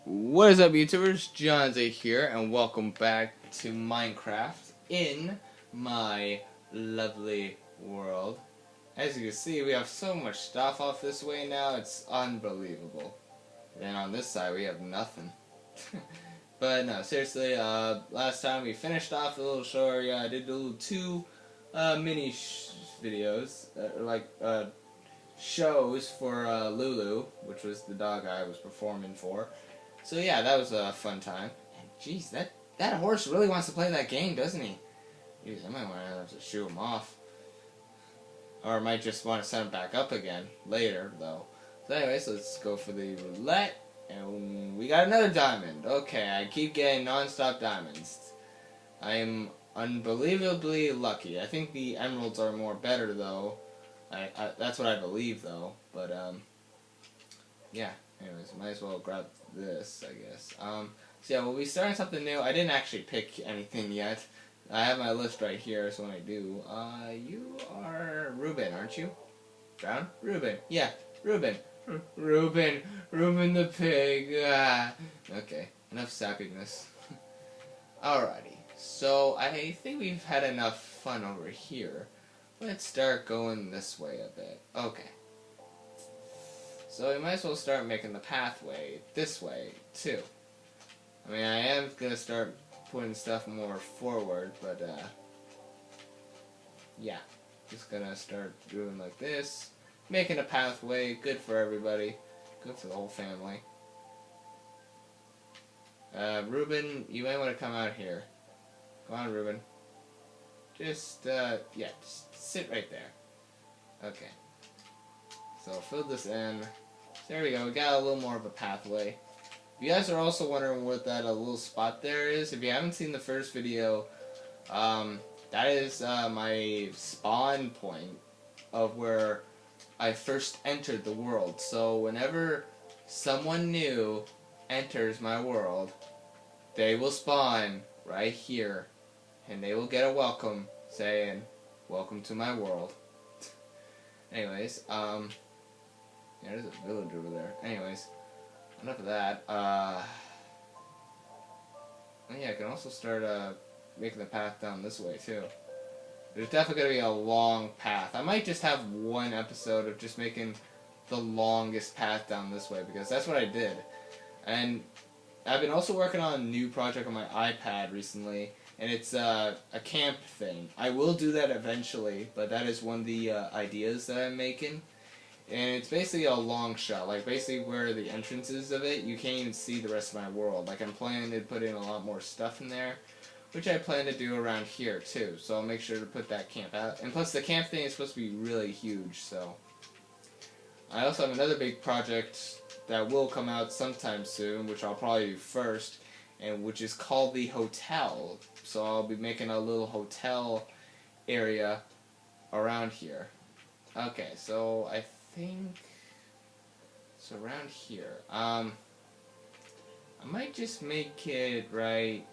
What is up, YouTubers? Johnzza here, and welcome back to Minecraft in my lovely world. As you can see, we have so much stuff off this way now, it's unbelievable. And on this side, we have nothing. But no, seriously, last time we finished off the little show area. I did a little two mini videos, shows for Lulu, which was the dog I was performing for. So yeah, that was a fun time. And jeez, that horse really wants to play that game, doesn't he? Jeez, I might want to have to shoo him off. Or I might just want to set him back up again later, though. So anyways, let's go for the roulette. And we got another diamond. Okay, I keep getting non-stop diamonds. I am unbelievably lucky. I think the emeralds are more better, though. That's what I believe, though. But, yeah. Anyways, might as well grab this, I guess. So yeah, we'll be starting something new. I didn't actually pick anything yet. I have my list right here, so when I do, you are Ruben, aren't you? Brown? Ruben. Yeah, Ruben. Ruben the pig. Ah. Okay, enough sappiness. Alrighty, so I think we've had enough fun over here. Let's start going this way a bit. Okay. So we might as well start making the pathway this way, too. I mean, I am going to start putting stuff more forward, but, yeah. Just going to start doing like this. Making a pathway, good for everybody. Good for the whole family. Ruben, you may want to come out here. Come on, Ruben. Just, yeah, just sit right there. Okay. So I'll fill this in. There we go, we got a little more of a pathway. If you guys are also wondering what that little spot there is, if you haven't seen the first video, that is my spawn point of where I first entered the world. So whenever someone new enters my world, they will spawn right here, and they will get a welcome saying, "Welcome to my world." Anyways, yeah, there's a village over there. Anyways, enough of that. Yeah, I can also start making the path down this way too. There's definitely going to be a long path. I might just have one episode of just making the longest path down this way, because that's what I did. And I've been also working on a new project on my iPad recently, and it's a camp thing. I will do that eventually, but that is one of the ideas that I'm making. And it's basically a long shot, like basically where the entrance is of it, you can't even see the rest of my world. Like I'm planning to put in a lot more stuff in there, which I plan to do around here too. So I'll make sure to put that camp out. And plus the camp thing is supposed to be really huge, so. I also have another big project that will come out sometime soon, which I'll probably do first, and which is called the hotel. So I'll be making a little hotel area around here. Okay, so I think it's around here. I might just make it right.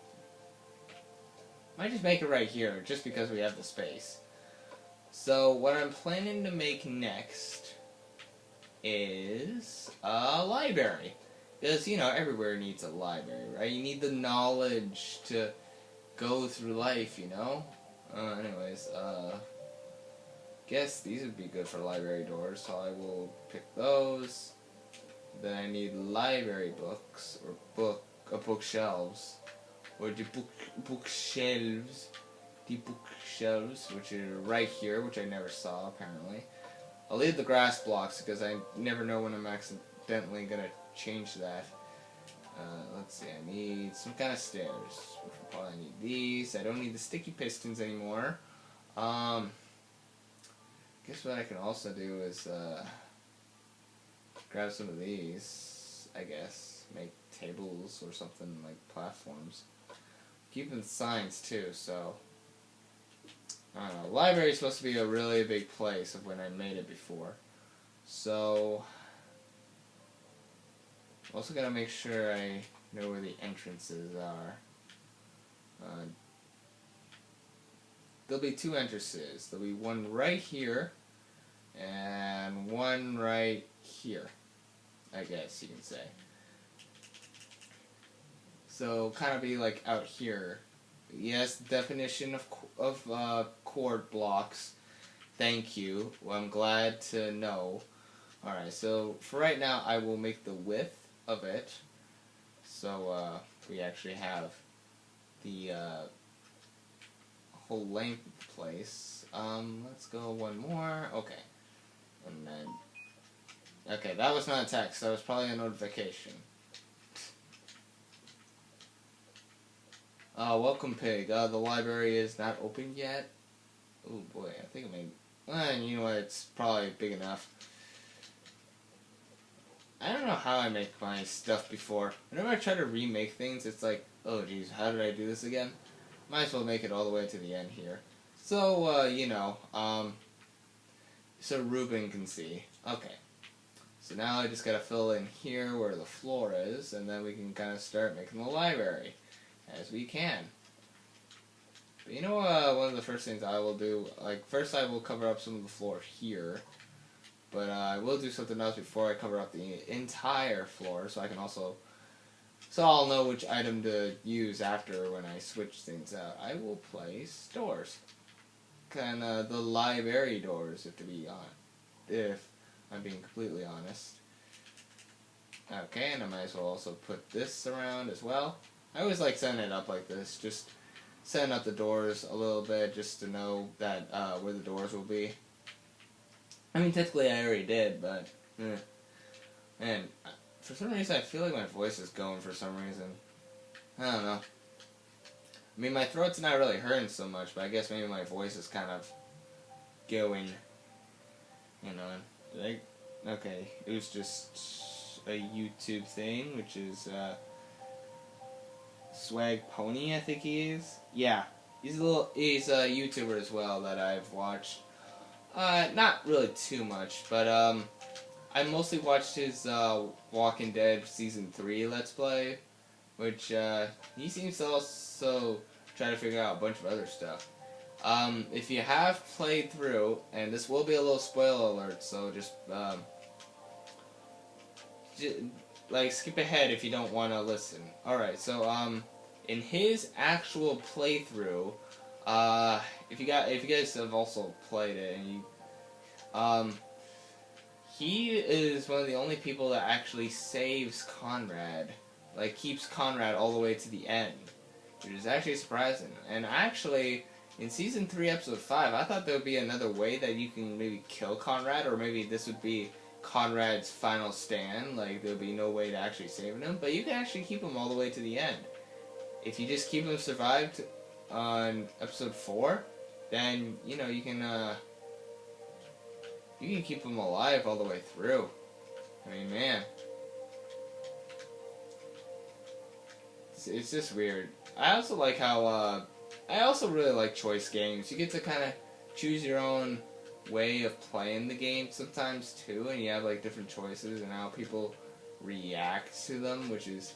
Might just make it right here, just because we have the space. So what I'm planning to make next is a library, because you know everywhere needs a library, right? You need the knowledge to go through life, you know. Anyways, guess these would be good for library doors, so I will pick those. Then I need library books, or bookshelves, or the bookshelves, which are right here, which I never saw apparently. I'll leave the grass blocks because I never know when I'm accidentally gonna change that. Let's see, I need some kind of stairs, which will probably need these. I don't need the sticky pistons anymore. Guess what I can also do is grab some of these, I guess, make tables or something like platforms. Keeping signs too, so I don't know. The library is supposed to be a really big place of when I made it before. So I'm also gotta make sure I know where the entrances are. There'll be two entrances. There'll be one right here and one right here, I guess you can say. So kind of be like out here. Yes, definition of chord blocks. Thank you. Well, I'm glad to know. Alright, so for right now, I will make the width of it. So we actually have the whole length of the place. Let's go one more. Okay. And then... Okay, that was not a text. That was probably a notification. Welcome, Pig. The library is not open yet. Oh boy, I think it may... you know what, it's probably big enough. I don't know how I make my stuff before. Whenever I try to remake things, it's like, oh geez, how did I do this again? Might as well make it all the way to the end here. So, you know, so Ruben can see. Okay. So now I just gotta fill in here where the floor is, and then we can kind of start making the library. As we can. But you know, one of the first things I will do, like, first I will cover up some of the floor here. But I will do something else before I cover up the entire floor, so I can also... So I'll know which item to use after when I switch things out. I will place doors. Kind of the library doors, if I'm being completely honest. Okay, and I might as well also put this around as well. I always like setting it up like this, just setting up the doors a little bit just to know that where the doors will be. I mean, technically I already did, but... Man, for some reason I feel like my voice is going for some reason. I don't know. I mean, my throat's not really hurting so much, but I guess maybe my voice is kind of going. You know, like... Okay, it was just a YouTube thing, which is, Swag Pony, I think he is. Yeah, he's a YouTuber as well that I've watched. Not really too much, but I mostly watched his Walking Dead Season 3 Let's Play, which he seems to also try to figure out a bunch of other stuff. If you have played through, and this will be a little spoiler alert, so just like skip ahead if you don't want to listen. Alright, so in his actual playthrough, if you guys have also played it, and you, he is one of the only people that actually saves Conrad, like keeps Conrad all the way to the end, which is actually surprising. And actually, in Season 3, Episode 5, I thought there would be another way that you can maybe kill Conrad, or maybe this would be Conrad's final stand, like there would be no way to actually save him, but you can actually keep him all the way to the end. If you just keep him survived on Episode 4, then, you know, you can keep him alive all the way through. I mean, man. It's just weird. I also like how, I also really like choice games. You get to kind of choose your own way of playing the game sometimes, too, and you have, like, different choices and how people react to them, which is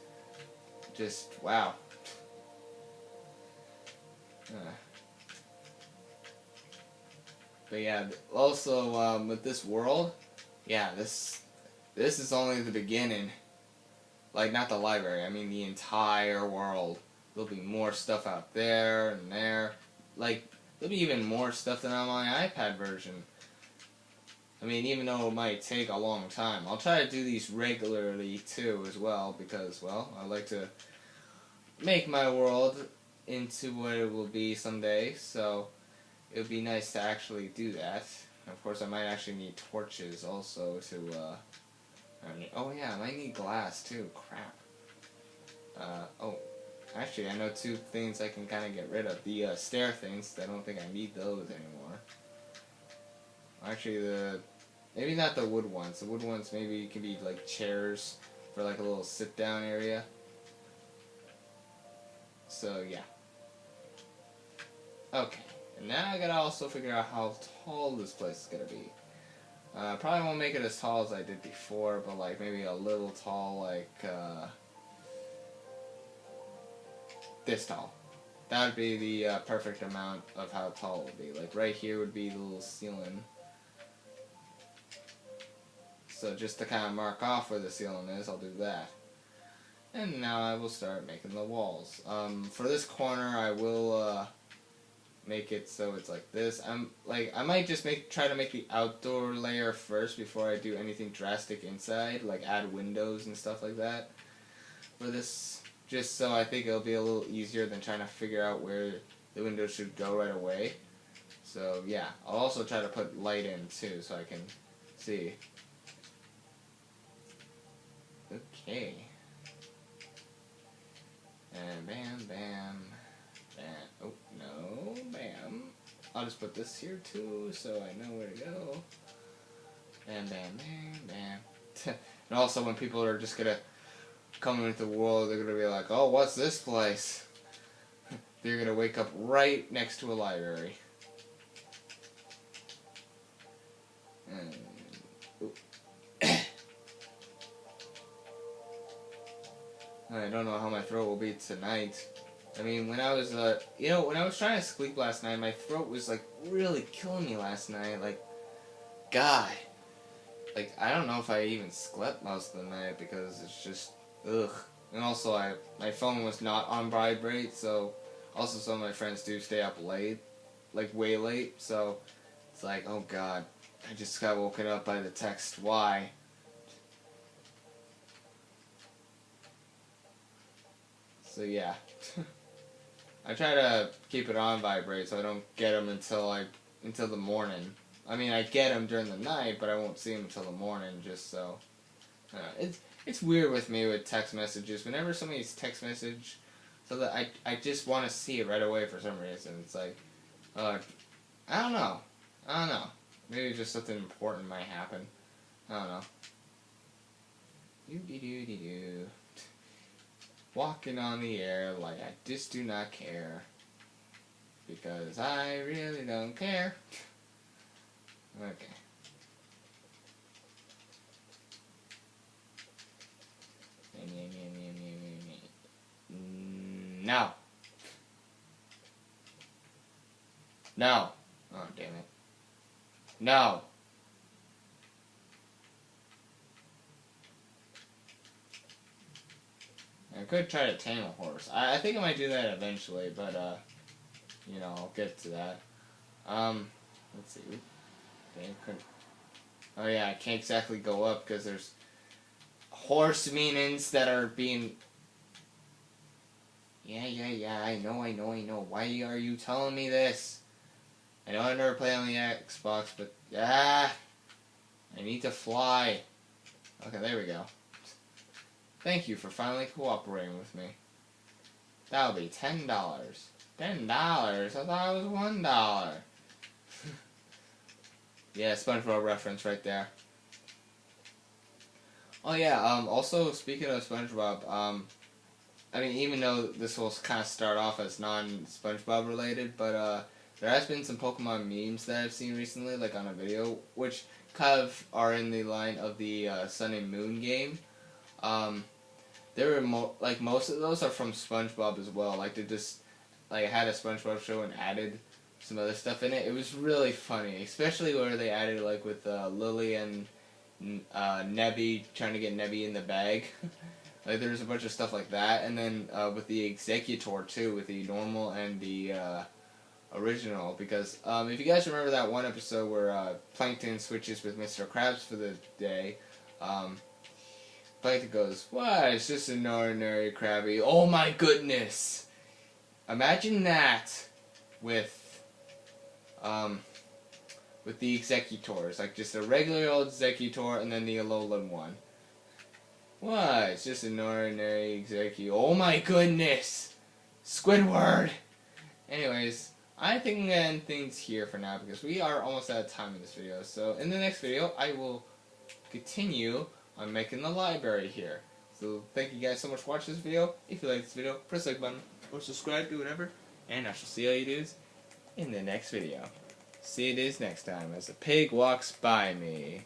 just, wow. But yeah, also with this world, yeah, this is only the beginning. Like, not the library, I mean the entire world. There'll be more stuff out there and there. Like, there'll be even more stuff than on my iPad version. I mean, even though it might take a long time. I'll try to do these regularly too as well, because, well, I like to make my world into what it will be someday, so it would be nice to actually do that. Of course, I might actually need torches also to, oh yeah, I might need glass too, crap. Oh, actually, I know two things I can kind of get rid of. The, stair things, I don't think I need those anymore. Actually, maybe not the wood ones. The wood ones maybe can be, like, chairs for, like, a little sit-down area. So, yeah. Okay, and now I gotta also figure out how tall this place is gonna be. Probably won't make it as tall as I did before, but like maybe a little tall, like this tall. That would be the perfect amount of how tall it would be. Like right here would be the little ceiling. So just to kind of mark off where the ceiling is, I'll do that. And now I will start making the walls. For this corner, I will make it so it's like this. I might just try to make the outdoor layer first before I do anything drastic inside, like add windows and stuff like that. For this, just so I think it'll be a little easier than trying to figure out where the windows should go right away. So yeah, I'll also try to put light in too, so I can see. Okay. And bam, bam, bam. Oh, no, bam. I'll just put this here too, so I know where to go. Bam, bam, bam, bam. And also when people are just gonna come into the world, they're gonna be like, oh, what's this place? They're gonna wake up right next to a library. And, I don't know how my throat will be tonight. I mean, when I was, when I was trying to sleep last night, my throat was, like, really killing me last night. Like, God. Like, I don't know if I even slept most of the night because it's just, ugh. And also, my phone was not on vibrate, so, also some of my friends do stay up late, like, way late, so, it's like, oh God. I just got woken up by the text, why? So yeah, I try to keep it on vibrate so I don't get them until the morning. I mean, I get them during the night, but I won't see them until the morning. Just so it's weird with me with text messages. Whenever somebody's text message, so that I just want to see it right away for some reason. It's like, I don't know, Maybe just something important might happen. I don't know. Doo-dee-doo-dee-doo. Walking on the air like I just do not care. Because I really don't care. Okay. No. No. Oh, damn it. No. I could try to tame a horse. I think I might do that eventually, but, I'll get to that. Let's see. Oh yeah, I can't exactly go up because there's horse meanings that are being... Yeah, I know. Why are you telling me this? I know I never play on the Xbox, but, I need to fly. Okay, there we go. Thank you for finally cooperating with me. That'll be $10. $10? I thought it was $1. Yeah, SpongeBob reference right there. Oh yeah, also speaking of SpongeBob, I mean, even though this will kind of start off as non-SpongeBob related, but there has been some Pokemon memes that I've seen recently, like on a video, which kind of are in the line of the Sun and Moon game. There were most of those are from SpongeBob as well. Like they just had a SpongeBob show and added some other stuff in it. It was really funny, especially where they added with Lily and Nebby trying to get Nebby in the bag. Like there was a bunch of stuff like that, and then with the Executor too, with the normal and the original. Because if you guys remember that one episode where Plankton switches with Mr. Krabs for the day. Plankton goes, "Why, it's just an ordinary Krabby." Oh my goodness! Imagine that with the Executors, like just a regular old Executor and then the Alolan one. What? It's just an ordinary Executor. Oh my goodness! Squidward! Anyways, I think I'm going to end things here for now because we are almost out of time in this video. So in the next video, I will continue on making the library here. So thank you guys so much for watching this video. If you like this video, press the like button or subscribe, do whatever. And I shall see all you dudes in the next video. See you dudes next time as a pig walks by me.